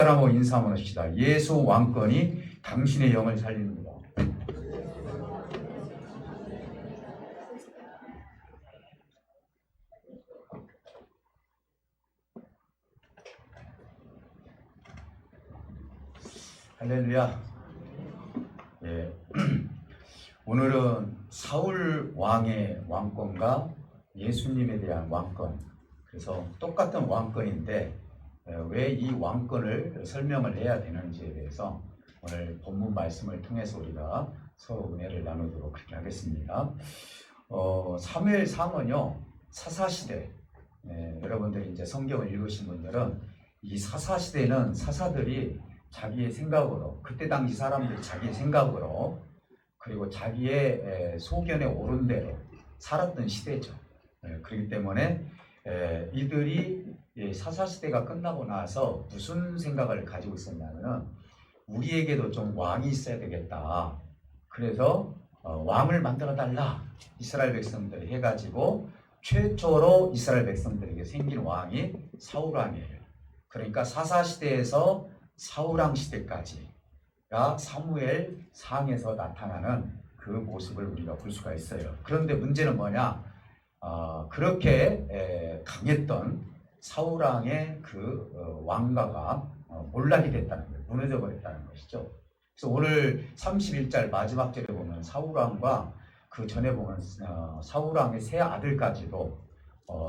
사람하고 인사 한번 합시다. 예수 왕권이 당신의 영을 살립니다. 할렐루야. 예. 오늘은 사울 왕의 왕권과 예수님에 대한 왕권, 그래서 똑같은 왕권인데 왜 이 왕권을 설명을 해야 되는지에 대해서 오늘 본문 말씀을 통해서 우리가 서로 은혜를 나누도록 그렇게 하겠습니다. 사무엘상은요, 사사시대, 여러분들이 이제 성경을 읽으신 분들은 이 사사시대는 사사들이 자기의 생각으로, 그때 당시 사람들이 자기의 생각으로 그리고 자기의 소견에 오른 대로 살았던 시대죠. 그렇기 때문에 이들이 사사시대가 끝나고 나서 무슨 생각을 가지고 있었냐면 우리에게도 좀 왕이 있어야 되겠다. 그래서 왕을 만들어 달라. 이스라엘 백성들이 해가지고 최초로 이스라엘 백성들에게 생긴 왕이 사울왕이에요. 그러니까 사사시대에서 사울왕 시대까지가 사무엘상에서 나타나는 그 모습을 우리가 볼 수가 있어요. 그런데 문제는 뭐냐? 그렇게 강했던 사울왕의 그 왕가가 몰락이 됐다는 거예요. 무너져 버렸다는 것이죠. 그래서 오늘 31절 마지막 절에 보면 사울왕과 그 전에 보면 사울왕의 세 아들까지도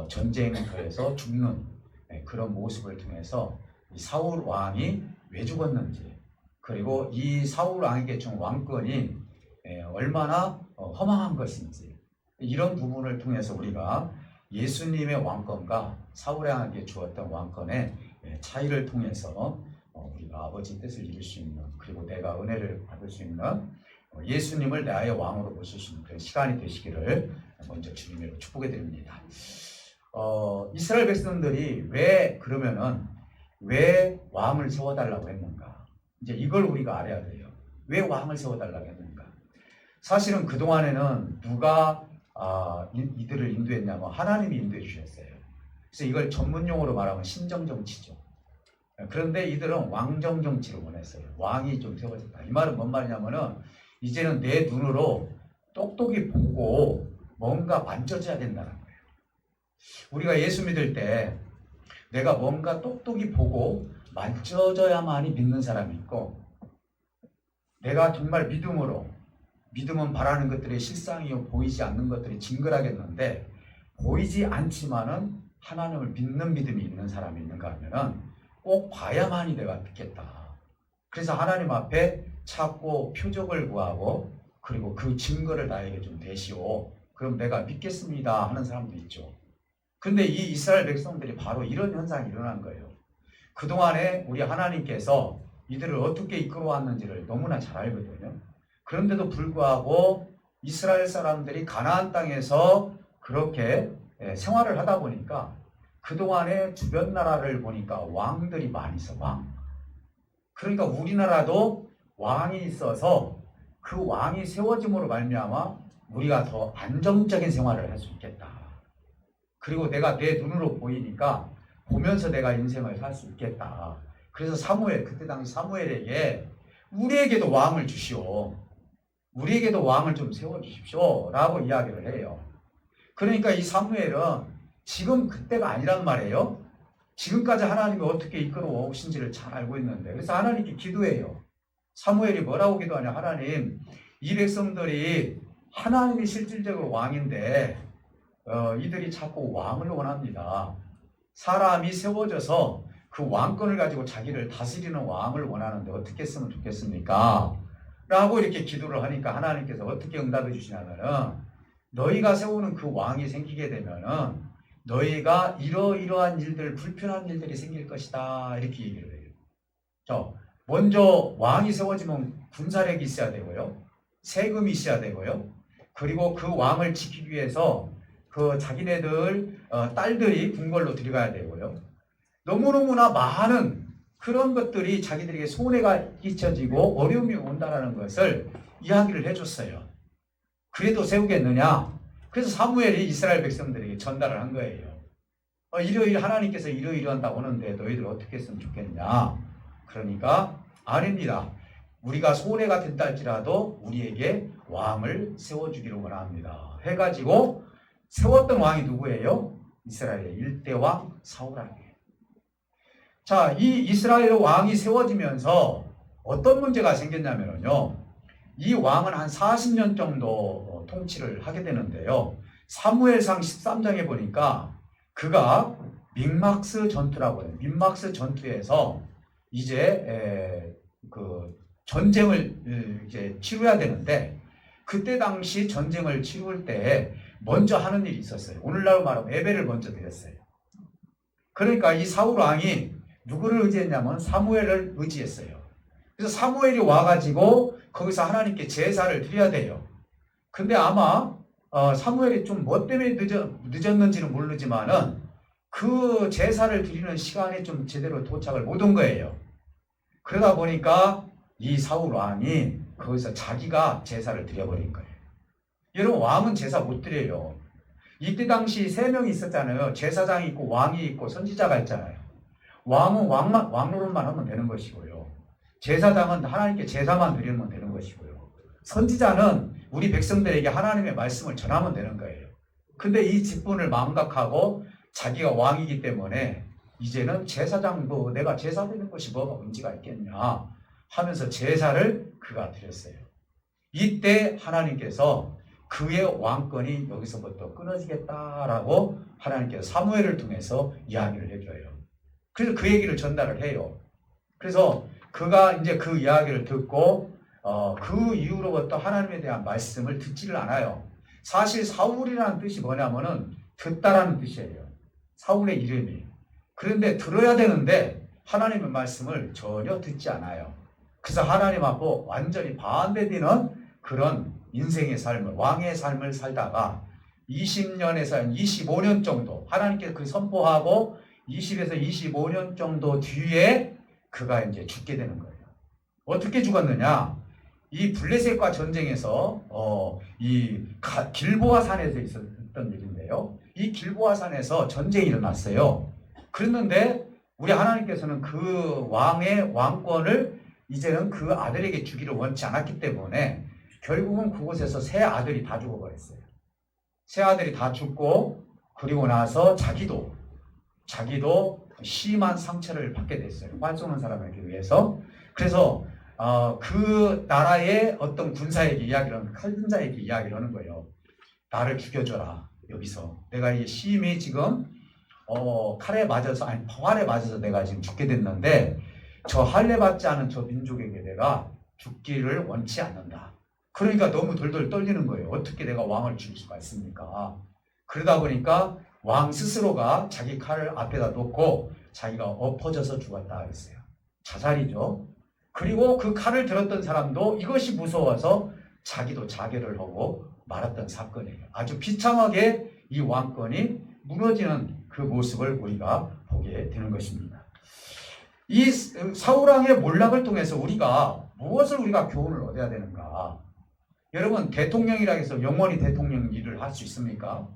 전쟁터에서 죽는 그런 모습을 통해서 이 사울왕이 왜 죽었는지, 그리고 이 사울왕에게 준 왕권이 얼마나 허망한 것인지, 이런 부분을 통해서 우리가 예수님의 왕권과 사울왕에게 주었던 왕권의 차이를 통해서 우리가 아버지 뜻을 이룰 수 있는, 그리고 내가 은혜를 받을 수 있는 예수님을 나의 왕으로 모실 수 있는 그런 시간이 되시기를 먼저 주님으로 축복해 드립니다. 이스라엘 백성들이 왜 왕을 세워달라고 했는가? 이제 이걸 우리가 알아야 돼요. 왜 왕을 세워달라고 했는가? 사실은 그동안에는 누가 이들을 인도했냐면 하나님이 인도해 주셨어요. 그래서 이걸 전문용어로 말하면 신정정치죠. 그런데 이들은 왕정정치를 원했어요. 왕이 좀 세워졌다. 이 말은 뭔 말이냐면은 이제는 내 눈으로 똑똑히 보고 뭔가 만져져야 된다는 거예요. 우리가 예수 믿을 때 내가 뭔가 똑똑히 보고 만져져야만이 믿는 사람이 있고, 내가 정말 믿음은 바라는 것들이 실상이요 보이지 않는 것들이 증거라겠는데, 보이지 않지만은 하나님을 믿는 믿음이 있는 사람이 있는가 하면은 꼭 봐야만이 내가 믿겠다. 그래서 하나님 앞에 찾고 표적을 구하고, 그리고 그 증거를 나에게 좀 대시오. 그럼 내가 믿겠습니다 하는 사람도 있죠. 근데 이 이스라엘 백성들이 바로 이런 현상이 일어난 거예요. 그동안에 우리 하나님께서 이들을 어떻게 이끌어 왔는지를 너무나 잘 알거든요. 그런데도 불구하고 이스라엘 사람들이 가나안 땅에서 그렇게 생활을 하다 보니까 그동안에 주변 나라를 보니까 왕들이 많이 있어, 왕. 그러니까 우리나라도 왕이 있어서 그 왕이 세워짐으로 말미암아 우리가 더 안정적인 생활을 할 수 있겠다. 그리고 내가 내 눈으로 보이니까 보면서 내가 인생을 살 수 있겠다. 그래서 그때 당시 사무엘에게 우리에게도 왕을 주시오. 우리에게도 왕을 좀 세워주십시오 라고 이야기를 해요. 그러니까 이 사무엘은 지금 그때가 아니란 말이에요. 지금까지 하나님이 어떻게 이끌어 오신지를 잘 알고 있는데, 그래서 하나님께 기도해요. 사무엘이 뭐라고 기도하냐? 하나님, 이 백성들이 하나님이 실질적으로 왕인데 이들이 자꾸 왕을 원합니다. 사람이 세워져서 그 왕권을 가지고 자기를 다스리는 왕을 원하는데 어떻게 했으면 좋겠습니까? 라고 이렇게 기도를 하니까 하나님께서 어떻게 응답해 주시냐면은, 너희가 세우는 그 왕이 생기게 되면은 너희가 이러이러한 일들, 불편한 일들이 생길 것이다, 이렇게 얘기를 해요. 먼저 왕이 세워지면 군사력이 있어야 되고요, 세금이 있어야 되고요, 그리고 그 왕을 지키기 위해서 그 자기네들 딸들이 궁궐로 들어가야 되고요, 너무너무나 많은 그런 것들이 자기들에게 손해가 끼쳐지고 어려움이 온다는 것을 이야기를 해줬어요. 그래도 세우겠느냐? 그래서 사무엘이 이스라엘 백성들에게 전달을 한 거예요. 하나님께서 이러이러한다고 하는데 너희들 어떻게 했으면 좋겠냐? 그러니까 아닙니다. 우리가 손해가 된다 할지라도 우리에게 왕을 세워주기를 원합니다. 해가지고 세웠던 왕이 누구예요? 이스라엘의 1대 왕 사울왕이에요. 자, 이 이스라엘 왕이 세워지면서 어떤 문제가 생겼냐면요. 이 왕은 한 40년 정도 통치를 하게 되는데요. 사무엘상 13장에 보니까 그가 믹막스 전투라고 해요. 믹막스 전투에서 이제 그 전쟁을 이제 치러야 되는데 그때 당시 전쟁을 치룰 때 먼저 하는 일이 있었어요. 오늘날로 말하면 예배를 먼저 드렸어요. 그러니까 이 사울 왕이 누구를 의지했냐면 사무엘을 의지했어요. 그래서 사무엘이 와가지고 거기서 하나님께 제사를 드려야 돼요. 근데 아마 사무엘이 좀 뭐 때문에 늦었는지는 모르지만은 그 제사를 드리는 시간에 좀 제대로 도착을 못 온 거예요. 그러다 보니까 이 사울 왕이 거기서 자기가 제사를 드려버린 거예요. 여러분, 왕은 제사 못 드려요. 이때 당시 3명이 있었잖아요. 제사장이 있고 왕이 있고 선지자가 있잖아요. 왕은 왕 노릇만 하면 되는 것이고요. 제사장은 하나님께 제사만 드리면 되는 것이고요. 선지자는 우리 백성들에게 하나님의 말씀을 전하면 되는 거예요. 근데 이 직분을 망각하고 자기가 왕이기 때문에 이제는 제사장도 내가 제사 드리는 것이 뭐가 문제가 있겠냐 하면서 제사를 그가 드렸어요. 이때 하나님께서 그의 왕권이 여기서부터 끊어지겠다라고 하나님께서 사무엘을 통해서 이야기를 해줘요. 그래서 그 얘기를 전달을 해요. 그래서 그가 이제 그 이야기를 듣고 그 이후로부터 하나님에 대한 말씀을 듣지를 않아요. 사실 사울이라는 뜻이 뭐냐면은 듣다라는 뜻이에요. 사울의 이름이. 그런데 들어야 되는데 하나님의 말씀을 전혀 듣지 않아요. 그래서 하나님하고 완전히 반대되는 그런 인생의 삶을, 왕의 삶을 살다가 20년에서 한 25년 정도 하나님께서 그 선포하고 20에서 25년 정도 뒤에 그가 이제 죽게 되는 거예요. 어떻게 죽었느냐? 이 블레셋과 전쟁에서 이 길보아 산에서 있었던 일인데요. 이 길보아 산에서 전쟁이 일어났어요. 그랬는데 우리 하나님께서는 그 왕의 왕권을 이제는 그 아들에게 주기를 원치 않았기 때문에 결국은 그곳에서 세 아들이 다 죽어버렸어요. 세 아들이 다 죽고 그리고 나서 자기도 심한 상처를 받게 됐어요. 활 쏘는 사람에게 의해서. 그래서 그 나라의 어떤 군사에게 이야기를 하는, 칼군자에게 이야기를 하는 거예요. 나를 죽여줘라. 여기서 내가 이 심히 지금 칼에 맞아서, 아니 활에 맞아서 내가 지금 죽게 됐는데 저 할례 받지 않은 저 민족에게 내가 죽기를 원치 않는다. 그러니까 너무 덜덜 떨리는 거예요. 어떻게 내가 왕을 죽일 수가 있습니까? 그러다 보니까 왕 스스로가 자기 칼을 앞에다 놓고 자기가 엎어져서 죽었다 그랬어요. 자살이죠. 그리고 그 칼을 들었던 사람도 이것이 무서워서 자기도 자결을 하고 말았던 사건이에요. 아주 비참하게 이 왕권이 무너지는 그 모습을 우리가 보게 되는 것입니다. 이 사울왕의 몰락을 통해서 무엇을 우리가 교훈을 얻어야 되는가? 여러분, 대통령이라 해서 영원히 대통령 일을 할 수 있습니까?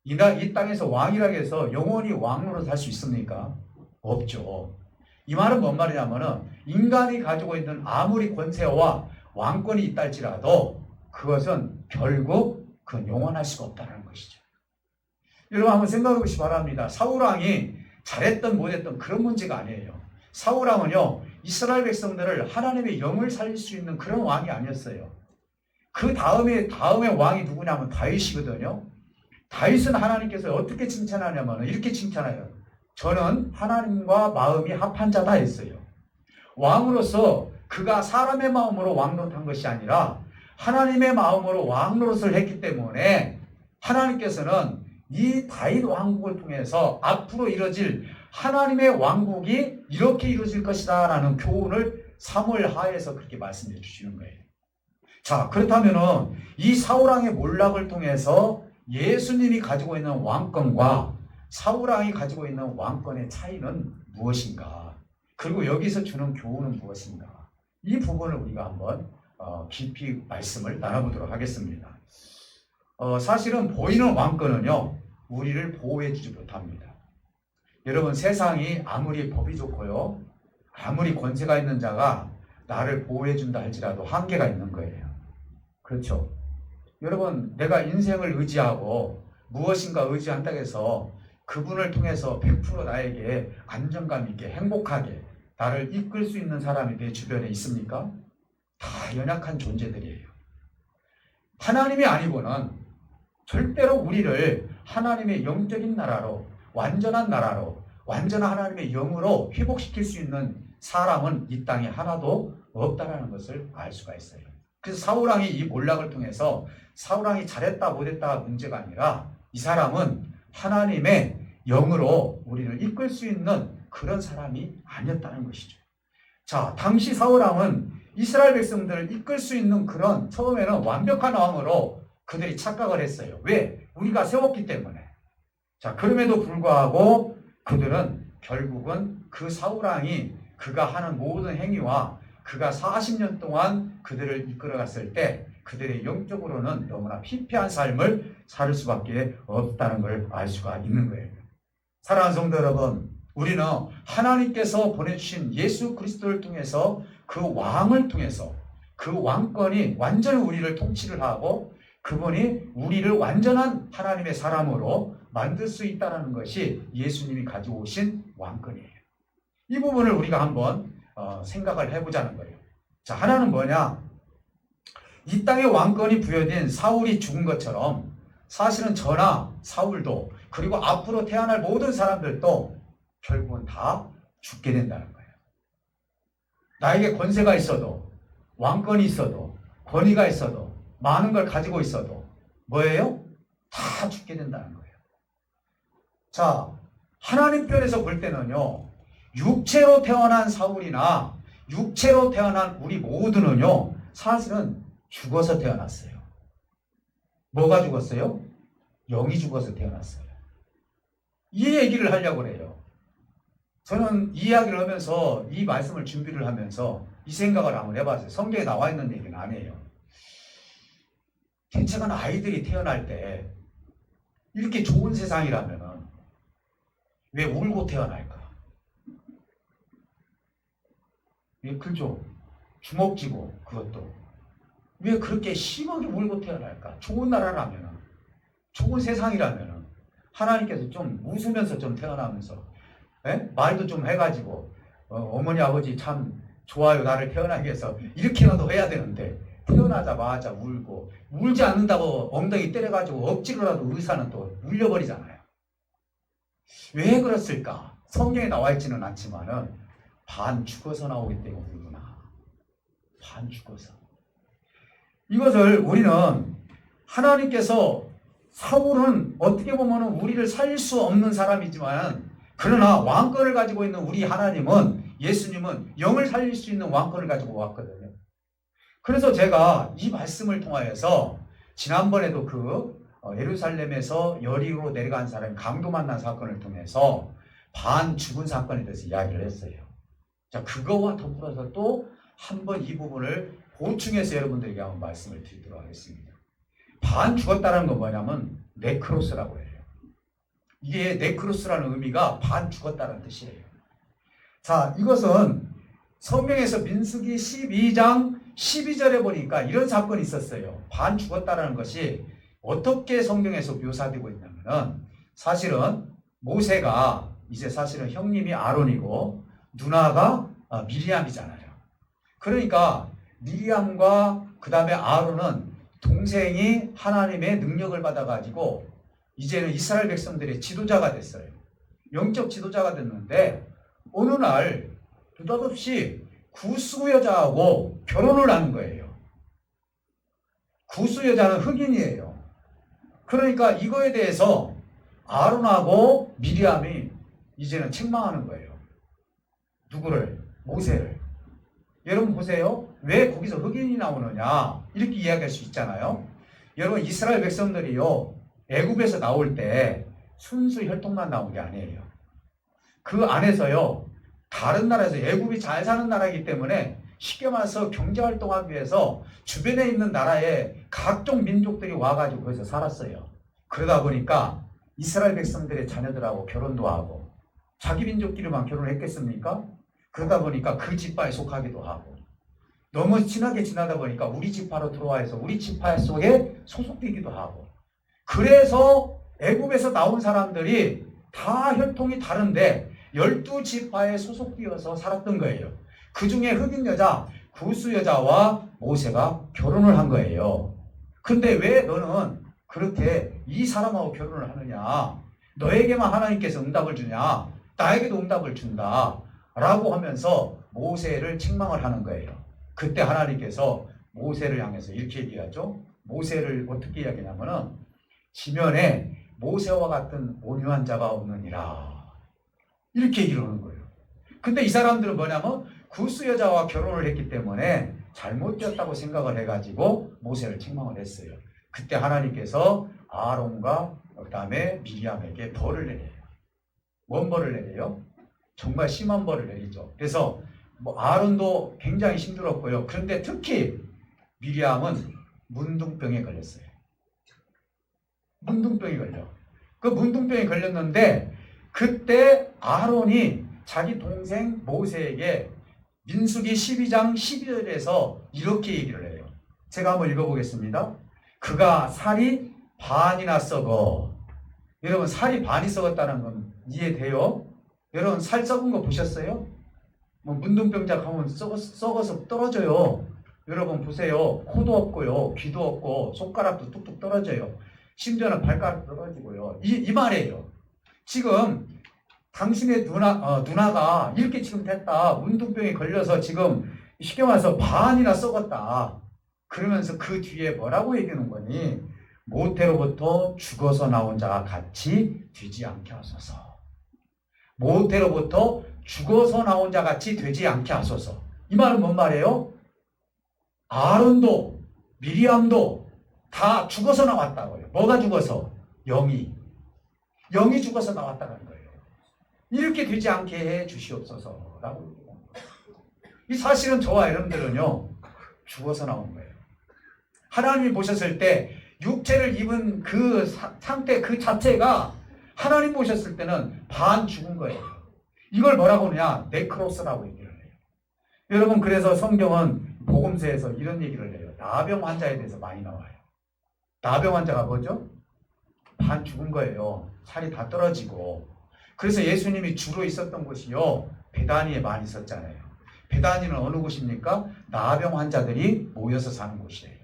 이 땅에서 왕이라 해서 영원히 왕으로 살 수 있습니까? 없죠. 이 말은 뭔 말이냐면은 인간이 가지고 있는 아무리 권세와 왕권이 있다 할지라도 그것은 결국 그건 영원할 수가 없다는 것이죠. 여러분 한번 생각해 보시기 바랍니다. 사울왕이 잘했던 못했던 그런 문제가 아니에요. 사울왕은요, 이스라엘 백성들을 하나님의 영을 살릴 수 있는 그런 왕이 아니었어요. 그 다음에 왕이 누구냐면 다윗이거든요. 다윗은 하나님께서 어떻게 칭찬하냐면 이렇게 칭찬해요. 저는 하나님과 마음이 합한 자다 했어요. 왕으로서 그가 사람의 마음으로 왕노릇한 것이 아니라 하나님의 마음으로 왕노릇을 했기 때문에 하나님께서는 이 다윗 왕국을 통해서 앞으로 이뤄질 하나님의 왕국이 이렇게 이루어질 것이다 라는 교훈을 사무엘 하에서 그렇게 말씀해 주시는 거예요. 자, 그렇다면은 이 사울왕의 몰락을 통해서 예수님이 가지고 있는 왕권과 사울왕이 가지고 있는 왕권의 차이는 무엇인가? 그리고 여기서 주는 교훈은 무엇인가? 이 부분을 우리가 한번 깊이 말씀을 나눠보도록 하겠습니다. 사실은 보이는 왕권은요, 우리를 보호해 주지 못합니다. 여러분, 세상이 아무리 법이 좋고요, 아무리 권세가 있는 자가 나를 보호해준다 할지라도 한계가 있는 거예요. 그렇죠? 여러분, 내가 인생을 의지하고 무엇인가 의지한다고 해서 그분을 통해서 100% 나에게 안정감 있게 행복하게 나를 이끌 수 있는 사람이 내 주변에 있습니까? 다 연약한 존재들이에요. 하나님이 아니고는 절대로 우리를 하나님의 영적인 나라로, 완전한 나라로, 완전한 하나님의 영으로 회복시킬 수 있는 사람은 이 땅에 하나도 없다는 것을 알 수가 있어요. 그래서 사울왕이 이 몰락을 통해서 사울왕이 잘했다 못했다가 문제가 아니라 이 사람은 하나님의 영으로 우리를 이끌 수 있는 그런 사람이 아니었다는 것이죠. 자, 당시 사울왕은 이스라엘 백성들을 이끌 수 있는 그런 처음에는 완벽한 왕으로 그들이 착각을 했어요. 왜? 우리가 세웠기 때문에. 자, 그럼에도 불구하고 그들은 결국은 그 사울왕이 그가 하는 모든 행위와 그가 40년 동안 그들을 이끌어갔을 때 그들의 영적으로는 너무나 피폐한 삶을 살 수밖에 없다는 걸 알 수가 있는 거예요. 사랑하는 성도 여러분, 우리는 하나님께서 보내주신 예수 그리스도를 통해서 그 왕을 통해서 그 왕권이 완전히 우리를 통치를 하고 그분이 우리를 완전한 하나님의 사람으로 만들 수 있다는 것이 예수님이 가지고 오신 왕권이에요. 이 부분을 우리가 한번 생각을 해보자는 거예요. 자, 하나는 뭐냐? 이 땅에 왕권이 부여된 사울이 죽은 것처럼 사실은 저나 사울도 그리고 앞으로 태어날 모든 사람들도 결국은 다 죽게 된다는 거예요. 나에게 권세가 있어도 왕권이 있어도 권위가 있어도 많은 걸 가지고 있어도 뭐예요? 다 죽게 된다는 거예요. 자, 하나님 편에서 볼 때는요, 육체로 태어난 사울이나 육체로 태어난 우리 모두는요, 사실은 죽어서 태어났어요. 뭐가 죽었어요? 영이 죽어서 태어났어요. 이 얘기를 하려고 그래요. 저는 이 이야기를 하면서 이 말씀을 준비를 하면서 이 생각을 한번 해봤어요. 성경에 나와 있는 얘기는 아니에요. 대체가 아이들이 태어날 때 이렇게 좋은 세상이라면 왜 울고 태어날까? 왜 그죠? 주먹쥐고 그것도 왜 그렇게 심하게 울고 태어날까? 좋은 나라라면, 좋은 세상이라면 하나님께서 좀 웃으면서 좀 태어나면서 말도 좀 해가지고 어머니 아버지 참 좋아요 나를 태어나게 해서 이렇게라도 해야 되는데 태어나자마자 울고 울지 않는다고 엉덩이 때려가지고 억지로라도 의사는 또 울려버리잖아요. 왜 그랬을까? 성경에 나와 있지는 않지만은 반 죽어서 나오기 때문에 울구나. 반 죽어서. 이것을 우리는 하나님께서 사울은 어떻게 보면 우리를 살릴 수 없는 사람이지만 그러나 왕권을 가지고 있는 우리 하나님은 예수님은 영을 살릴 수 있는 왕권을 가지고 왔거든요. 그래서 제가 이 말씀을 통하여서 지난번에도 그 예루살렘에서 여리고로 내려간 사람이 강도 만난 사건을 통해서 반 죽은 사건에 대해서 이야기를 했어요. 자, 그거와 더불어서 또 한 번 이 부분을 보충해서 여러분들에게 한번 말씀을 드리도록 하겠습니다. 반 죽었다는 건 뭐냐면 네크로스라고 해요. 이게 네크로스라는 의미가 반 죽었다는 뜻이에요. 자, 이것은 성경에서 민수기 12장 12절에 보니까 이런 사건이 있었어요. 반 죽었다는 것이 어떻게 성경에서 묘사되고 있냐면은 사실은 모세가 이제 사실은 형님이 아론이고 누나가 미리암이잖아요. 그러니까 미리암과 그 다음에 아론은 동생이 하나님의 능력을 받아가지고 이제는 이스라엘 백성들의 지도자가 됐어요. 영적 지도자가 됐는데 어느 날 느닷없이 구스 여자하고 결혼을 하는 거예요. 구스 여자는 흑인이에요. 그러니까 이거에 대해서 아론하고 미리암이 이제는 책망하는 거예요. 누구를? 모세를. 여러분 보세요. 왜 거기서 흑인이 나오느냐? 이렇게 이야기할 수 있잖아요. 여러분 이스라엘 백성들이요. 애굽에서 나올 때 순수 혈통만 나온 게 아니에요. 그 안에서요. 다른 나라에서 애굽이 잘 사는 나라이기 때문에 쉽게 말해서 경제활동하기 위해서 주변에 있는 나라에 각종 민족들이 와가지고 거기서 살았어요. 그러다 보니까 이스라엘 백성들의 자녀들하고 결혼도 하고 자기 민족끼리만 결혼을 했겠습니까? 그러다 보니까 그 지파에 속하기도 하고 너무 친하게 지나다 보니까 우리 지파로 들어와서 우리 지파 속에 소속되기도 하고 그래서 애굽에서 나온 사람들이 다 혈통이 다른데 12지파에 소속되어서 살았던 거예요. 그 중에 흑인 여자, 구스 여자와 모세가 결혼을 한 거예요. 근데 왜 너는 그렇게 이 사람하고 결혼을 하느냐? 너에게만 하나님께서 응답을 주냐? 나에게도 응답을 준다. 라고 하면서 모세를 책망을 하는 거예요. 그때 하나님께서 모세를 향해서 이렇게 얘기하죠. 모세를 어떻게 이야기하냐면은 지면에 모세와 같은 온유한 자가 없느니라. 이렇게 얘기를 하는 거예요. 근데 이 사람들은 뭐냐면 구스 여자와 결혼을 했기 때문에 잘못되었다고 생각을 해가지고 모세를 책망을 했어요. 그때 하나님께서 아론과 그 다음에 미리암에게 벌을 내려요. 뭔 벌을 내려요? 정말 심한 벌을 내리죠. 그래서 아론도 굉장히 힘들었고요. 그런데 특히 미리암은 문둥병에 걸렸어요. 문둥병이 걸려. 그 문둥병이 걸렸는데 그때 아론이 자기 동생 모세에게 민수기 12장 12절에서 이렇게 얘기를 해요. 제가 한번 읽어보겠습니다. 그가 살이 반이나 썩어. 여러분 살이 반이 썩었다는 건 이해돼요? 여러분 살 썩은 거 보셨어요? 뭐 문둥병자 가면 썩어서 떨어져요. 여러분 보세요. 코도 없고요. 귀도 없고 손가락도 뚝뚝 떨어져요. 심지어는 발가락 떨어지고요. 이 말이에요. 지금 당신의 누나가 이렇게 지금 됐다. 문둥병에 걸려서 지금 쉽게 말해서 반이나 썩었다. 그러면서 그 뒤에 뭐라고 얘기하는 거니? 모태로부터 죽어서 나온 자가 같이 되지 않게 하소서. 모태로부터 죽어서 나온 자 같이 되지 않게 하소서. 이 말은 뭔 말이에요? 아론도 미리암도 다 죽어서 나왔다고요. 뭐가 죽어서? 영이 죽어서 나왔다는 거예요. 이렇게 되지 않게 해 주시옵소서라고 얘기합니다. 이 사실은 저와 여러분들은요 죽어서 나온 거예요. 하나님이 보셨을 때 육체를 입은 그 상태 그 자체가 하나님 보셨을 때는 반 죽은 거예요. 이걸 뭐라고 하느냐? 네크로스라고 얘기를 해요. 여러분 그래서 성경은 복음서에서 이런 얘기를 해요. 나병 환자에 대해서 많이 나와요. 나병 환자가 뭐죠? 반 죽은 거예요. 살이 다 떨어지고. 그래서 예수님이 주로 있었던 곳이요 베다니에 많이 있었잖아요. 베다니는 어느 곳입니까? 나병 환자들이 모여서 사는 곳이에요.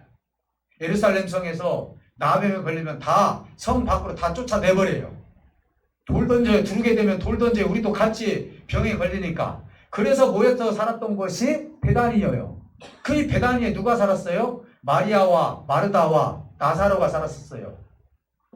예루살렘 성에서 나병에 걸리면 다 성 밖으로 다 쫓아내버려요. 돌 던져요. 두르게 되면 돌 던져요. 우리도 같이 병에 걸리니까. 그래서 모여서 살았던 곳이 베다니예요. 그 베다니에 누가 살았어요? 마리아와 마르다와 나사로가 살았었어요.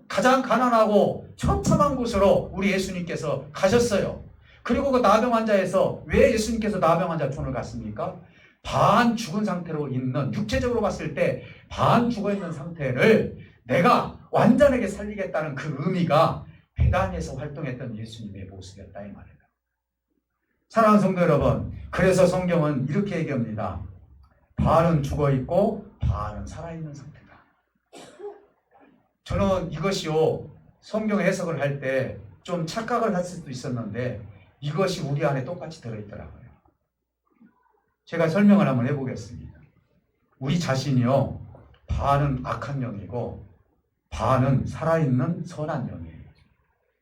가장 가난하고 처참한 곳으로 우리 예수님께서 가셨어요. 그리고 그 나병 환자에서 왜 예수님께서 나병 환자 촌을 갔습니까? 반 죽은 상태로 있는, 육체적으로 봤을 때 반 죽어 있는 상태를 내가 완전하게 살리겠다는 그 의미가 베다니에서 활동했던 예수님의 모습이었다 이 말이에요. 사랑하는 성도 여러분, 그래서 성경은 이렇게 얘기합니다. 반은 죽어 있고 반은 살아있는 상태다. 저는 이것이요 성경 해석을 할 때 좀 착각을 할 수도 있었는데 이것이 우리 안에 똑같이 들어있더라고요. 제가 설명을 한번 해보겠습니다. 우리 자신이요 반은 악한 영이고 반은 살아있는 선한 영이에요.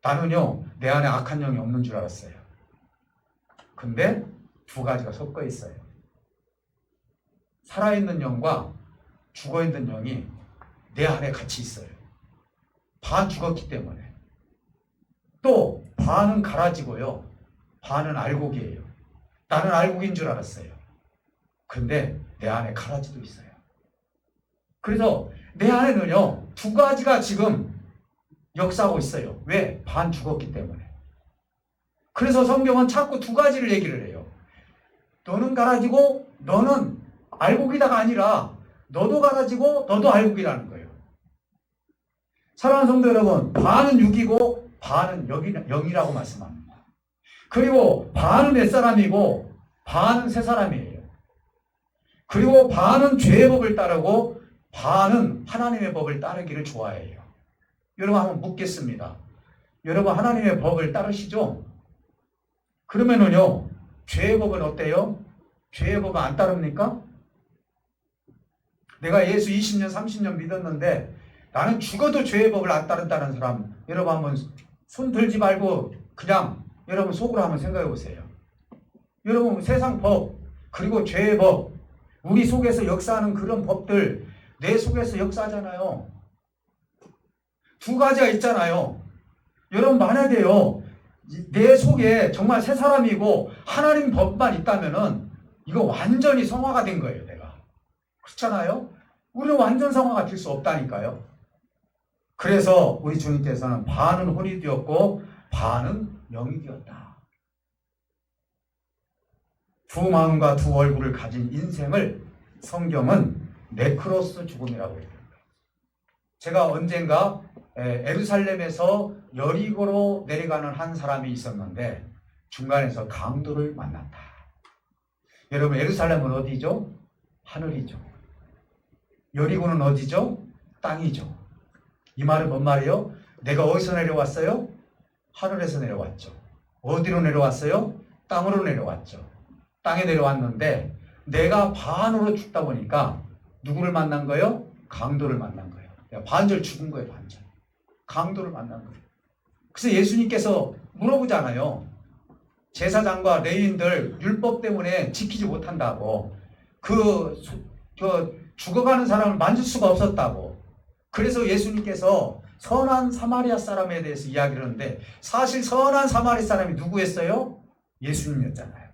나는요 내 안에 악한 영이 없는 줄 알았어요. 근데 두 가지가 섞여 있어요. 살아있는 영과 죽어있는 영이 내 안에 같이 있어요. 반 죽었기 때문에. 또 반은 갈아지고요 반은 알곡이에요. 나는 알곡인 줄 알았어요. 근데 내 안에 가라지도 있어요. 그래서 내 안에는요 두 가지가 지금 역사하고 있어요. 왜? 반 죽었기 때문에. 그래서 성경은 자꾸 두 가지를 얘기를 해요. 너는 가라지고 너는 알곡이다가 아니라 너도 가라지고 너도 알곡이라는 거예요. 사랑하는 성도 여러분, 반은 육이고 반은 영이라고 말씀합니다. 그리고 반은 옛사람이고 반은 새사람이에요. 그리고 반은 죄의 법을 따르고 반은 하나님의 법을 따르기를 좋아해요. 여러분 한번 묻겠습니다. 여러분 하나님의 법을 따르시죠? 그러면은요 죄의 법은 어때요? 죄의 법은 안 따릅니까? 내가 예수 20년, 30년 믿었는데 나는 죽어도 죄의 법을 안 따른다는 사람, 여러분 한번 손 들지 말고 그냥 여러분 속으로 한번 생각해 보세요. 여러분 세상 법, 그리고 죄의 법, 우리 속에서 역사하는 그런 법들 내 속에서 역사하잖아요. 두 가지가 있잖아요. 여러분 만약에요, 내 속에 정말 새 사람이고 하나님 법만 있다면은 이거 완전히 성화가 된 거예요, 내가. 그렇잖아요? 우리는 완전 성화가 될 수 없다니까요. 그래서 우리 주님께서는 반은 혼이 되었고 반은 영이 되었다. 두 마음과 두 얼굴을 가진 인생을 성경은 네크로스 죽음이라고 해요. 제가 언젠가 예루살렘에서 여리고로 내려가는 한 사람이 있었는데 중간에서 강도를 만났다. 여러분 예루살렘은 어디죠? 하늘이죠. 여리고는 어디죠? 땅이죠. 이 말은 뭔 말이에요? 내가 어디서 내려왔어요? 하늘에서 내려왔죠. 어디로 내려왔어요? 땅으로 내려왔죠. 땅에 내려왔는데 내가 반으로 죽다 보니까 누구를 만난 거예요? 강도를 만난 거예요. 내가 반절 죽은 거예요. 반절. 강도를 만난 거예요. 그래서 예수님께서 물어보잖아요. 제사장과 레위인들 율법 때문에 지키지 못한다고. 그 죽어가는 사람을 만질 수가 없었다고. 그래서 예수님께서 선한 사마리아 사람에 대해서 이야기를 하는데 사실 선한 사마리아 사람이 누구였어요? 예수님이었잖아요.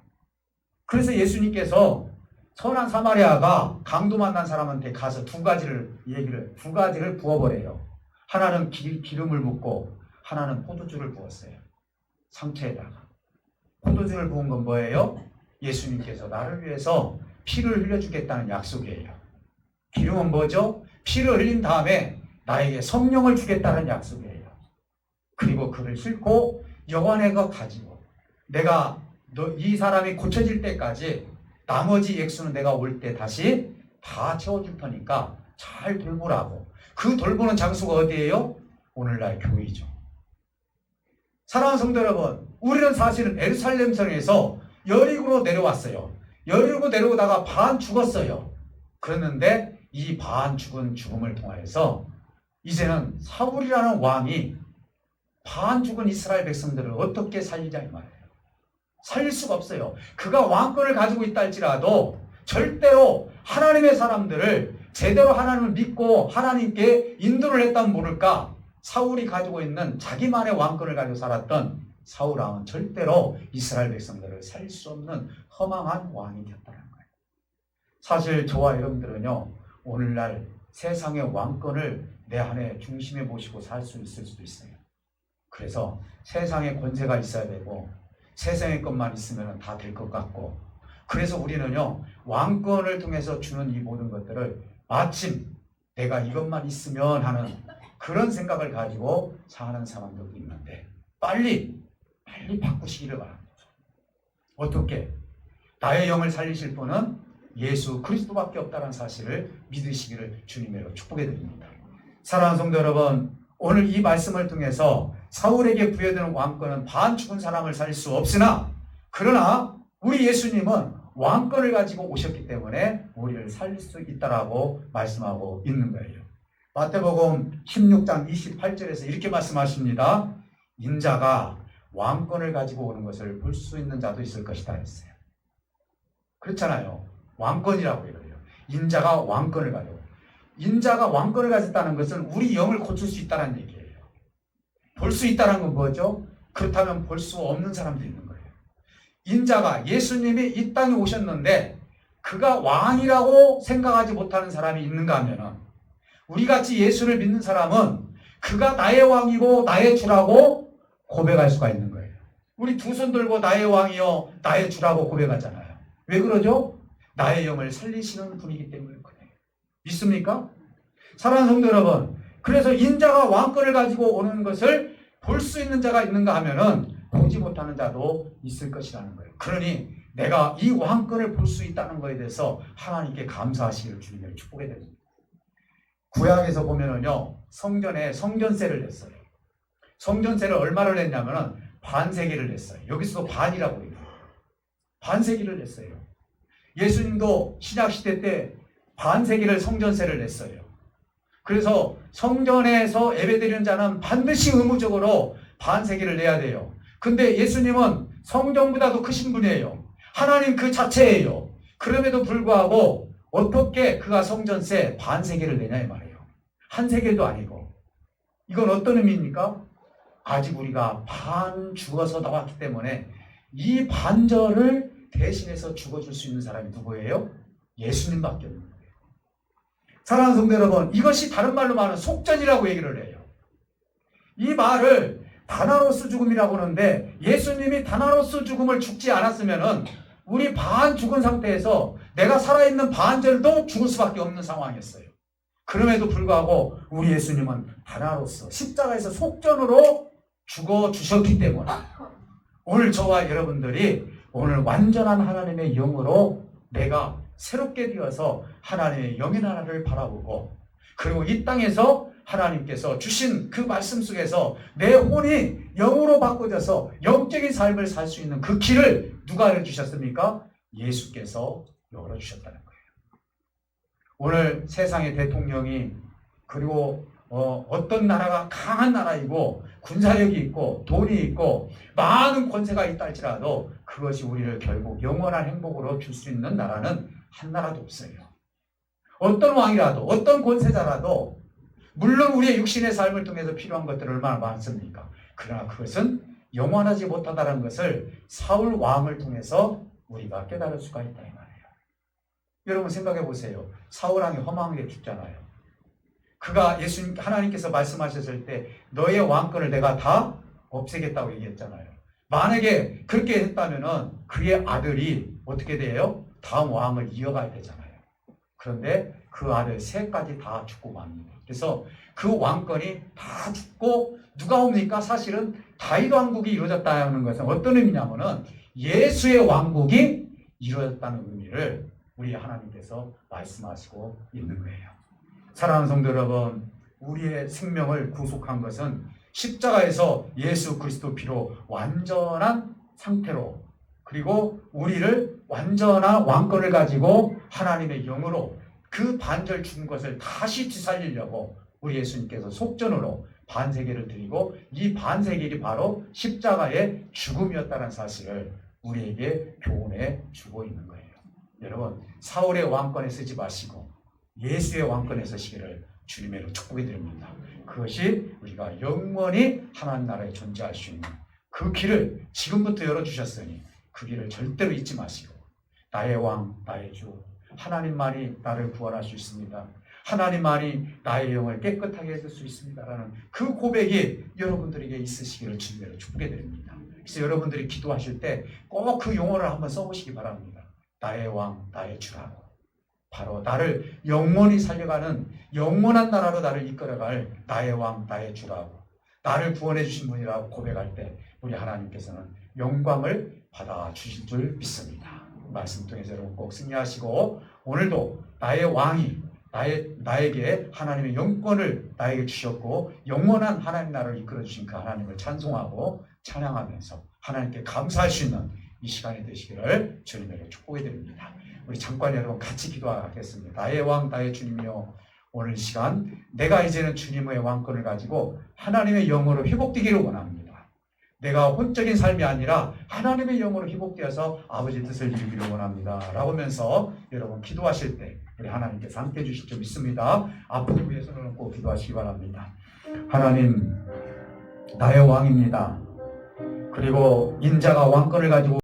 그래서 예수님께서 선한 사마리아가 강도 만난 사람한테 가서 두 가지를 부어버려요. 하나는 기름을 붓고 하나는 포도주를 부었어요. 상처에다가. 포도주를 부은 건 뭐예요? 예수님께서 나를 위해서 피를 흘려주겠다는 약속이에요. 기름은 뭐죠? 피를 흘린 다음에 나에게 성령을 주겠다는 약속이에요. 그리고 그를 싣고 여관에가 가지고 내가 이 사람이 고쳐질 때까지 나머지 액수는 내가 올 때 다시 다 채워줄 테니까 잘 돌보라고. 그 돌보는 장소가 어디예요? 오늘날 교회죠. 사랑하는 성도 여러분, 우리는 사실은 예루살렘 성에서 여리고로 내려왔어요. 여리고 내려오다가 반 죽었어요. 그랬는데 이 반 죽은 죽음을 통하여서 이제는 사울이라는 왕이 반 죽은 이스라엘 백성들을 어떻게 살리자 이 말이에요. 살릴 수가 없어요. 그가 왕권을 가지고 있다 할지라도 절대로 하나님의 사람들을 제대로 하나님을 믿고 하나님께 인도를 했다면 모를까, 사울이 가지고 있는 자기만의 왕권을 가지고 살았던 사울 왕은 절대로 이스라엘 백성들을 살릴 수 없는 허망한 왕이 되었다는 거예요. 사실 저와 여러분들은요, 오늘날 세상의 왕권을 내 안에 중심에 모시고 살 수 있을 수도 있어요. 그래서 세상의 권세가 있어야 되고 세상의 것만 있으면 다 될 것 같고, 그래서 우리는요 왕권을 통해서 주는 이 모든 것들을 마침 내가 이것만 있으면 하는 그런 생각을 가지고 사는 사람들도 있는데 빨리 바꾸시기를 바랍니다. 어떻게? 나의 영을 살리실 분은 예수 그리스도밖에 없다는 사실을 믿으시기를 주님으로 축복해 드립니다. 사랑하는 성도 여러분, 오늘 이 말씀을 통해서 사울에게 부여되는 왕권은 반 죽은 사람을 살릴 수 없으나, 그러나 우리 예수님은 왕권을 가지고 오셨기 때문에 우리를 살릴 수 있다라고 말씀하고 있는 거예요. 마태복음 16장 28절에서 이렇게 말씀하십니다. 인자가 왕권을 가지고 오는 것을 볼 수 있는 자도 있을 것이다 했어요. 그렇잖아요. 왕권이라고 해요. 인자가 왕권을 가지고. 인자가 왕권을 가졌다는 것은 우리 영을 고칠 수 있다는 얘기예요. 볼 수 있다는 건 뭐죠? 그렇다면 볼 수 없는 사람도 있는 거예요. 인자가, 예수님이 이 땅에 오셨는데 그가 왕이라고 생각하지 못하는 사람이 있는가 하면은, 우리같이 예수를 믿는 사람은 그가 나의 왕이고 나의 주라고 고백할 수가 있는 거예요. 우리 두 손 들고 나의 왕이요 나의 주라고 고백하잖아요. 왜 그러죠? 나의 영을 살리시는 분이기 때문에 그래요. 믿습니까? 사랑하는 성도 여러분, 그래서 인자가 왕권을 가지고 오는 것을 볼 수 있는 자가 있는가 하면은 보지 못하는 자도 있을 것이라는 거예요. 그러니 내가 이 왕권을 볼 수 있다는 것에 대해서 하나님께 감사하시기를 주님을 축복해 드립니다. 구약에서 보면은요, 성전에 성전세를 냈어요. 성전세를 얼마를 냈냐면은 반세겔을 냈어요. 여기서도 반이라고 해요. 반세기를 냈어요. 예수님도 신약시대 때 반세기를 성전세를 냈어요. 그래서 성전에서 예배드리는 자는 반드시 의무적으로 반세기를 내야 돼요. 근데 예수님은 성전보다도 크신 분이에요. 하나님 그 자체예요. 그럼에도 불구하고 어떻게 그가 성전세 반세기를 내냐 이 말이에요. 한 세기도 아니고. 이건 어떤 의미입니까? 아직 우리가 반 죽어서 나왔기 때문에 이 반절을 대신해서 죽어줄 수 있는 사람이 누구예요? 예수님밖에 없는 거예요. 사랑하는 성도 여러분, 이것이 다른 말로 말하는 속전이라고 얘기를 해요. 이 말을 다나로스 죽음이라고 하는데 예수님이 다나로스 죽음을 죽지 않았으면은 우리 반 죽은 상태에서 내가 살아있는 반절도 죽을 수밖에 없는 상황이었어요. 그럼에도 불구하고 우리 예수님은 다나로스 십자가에서 속전으로 죽어주셨기 때문에 오늘 저와 여러분들이 오늘 완전한 하나님의 영으로 내가 새롭게 되어서 하나님의 영의 나라를 바라보고 그리고 이 땅에서 하나님께서 주신 그 말씀 속에서 내 혼이 영으로 바꿔져서 영적인 삶을 살 수 있는 그 길을 누가 열어주셨습니까? 예수께서 열어주셨다는 거예요. 오늘 세상의 대통령이 그리고 어떤 나라가 강한 나라이고 군사력이 있고 돈이 있고 많은 권세가 있다 할지라도 그것이 우리를 결국 영원한 행복으로 줄 수 있는 나라는 한 나라도 없어요. 어떤 왕이라도 어떤 권세자라도 물론 우리의 육신의 삶을 통해서 필요한 것들은 얼마나 많습니까? 그러나 그것은 영원하지 못하다는 것을 사울 왕을 통해서 우리가 깨달을 수가 있다 이 말이에요. 여러분 생각해 보세요. 사울 왕이 허망하게 죽잖아요. 그가 하나님께서 말씀하셨을 때 너의 왕권을 내가 다 없애겠다고 얘기했잖아요. 만약에 그렇게 했다면은 그의 아들이 어떻게 돼요? 다음 왕을 이어가야 되잖아요. 그런데 그 아들 셋까지 다 죽고 맙니다. 그래서 그 왕권이 다 죽고 누가 옵니까? 사실은 다윗 왕국이 이루어졌다는 것은 어떤 의미냐면은 예수의 왕국이 이루어졌다는 의미를 우리 하나님께서 말씀하시고 있는 거예요. 사랑하는 성도 여러분, 우리의 생명을 구속한 것은 십자가에서 예수 그리스도 피로 완전한 상태로 그리고 우리를 완전한 왕권을 가지고 하나님의 영으로 그 반절 죽은 것을 다시 되살리려고 우리 예수님께서 속전으로 반세기를 드리고 이 반세기이 바로 십자가의 죽음이었다는 사실을 우리에게 교훈해 주고 있는 거예요. 여러분, 사울의 왕권에 쓰지 마시고 예수의 왕권에 서시기를 주님으로 축복해 드립니다. 그것이 우리가 영원히 하나님 나라에 존재할 수 있는 그 길을 지금부터 열어주셨으니 그 길을 절대로 잊지 마시고 나의 왕, 나의 주 하나님만이 나를 구원할 수 있습니다. 하나님만이 나의 영을 깨끗하게 해줄 수 있습니다라는 그 고백이 여러분들에게 있으시기를 주님으로 축복해 드립니다. 그래서 여러분들이 기도하실 때 꼭 그 용어를 한번 써보시기 바랍니다. 나의 왕, 나의 주라고. 바로 나를 영원히 살려가는 영원한 나라로 나를 이끌어갈 나의 왕, 나의 주라고 나를 구원해 주신 분이라고 고백할 때 우리 하나님께서는 영광을 받아 주실 줄 믿습니다. 말씀 통해서 여러분 꼭 승리하시고 오늘도 나의 왕이 나에게 하나님의 영권을 나에게 주셨고 영원한 하나님 나라를 이끌어 주신 그 하나님을 찬송하고 찬양하면서 하나님께 감사할 수 있는 이 시간이 되시기를 주님으로 축복해 드립니다. 우리 잠깐 여러분 같이 기도하겠습니다. 나의 왕, 나의 주님이여, 오늘 시간 내가 이제는 주님의 왕권을 가지고 하나님의 영으로 회복되기를 원합니다. 내가 혼적인 삶이 아니라 하나님의 영으로 회복되어서 아버지 뜻을 이루기를 원합니다 라고 하면서 여러분 기도하실 때 우리 하나님께서 함께 해주실 줄 믿습니다. 앞으로 위해 손을 얹고 기도하시기 바랍니다. 하나님, 나의 왕입니다. 그리고 인자가 왕권을 가지고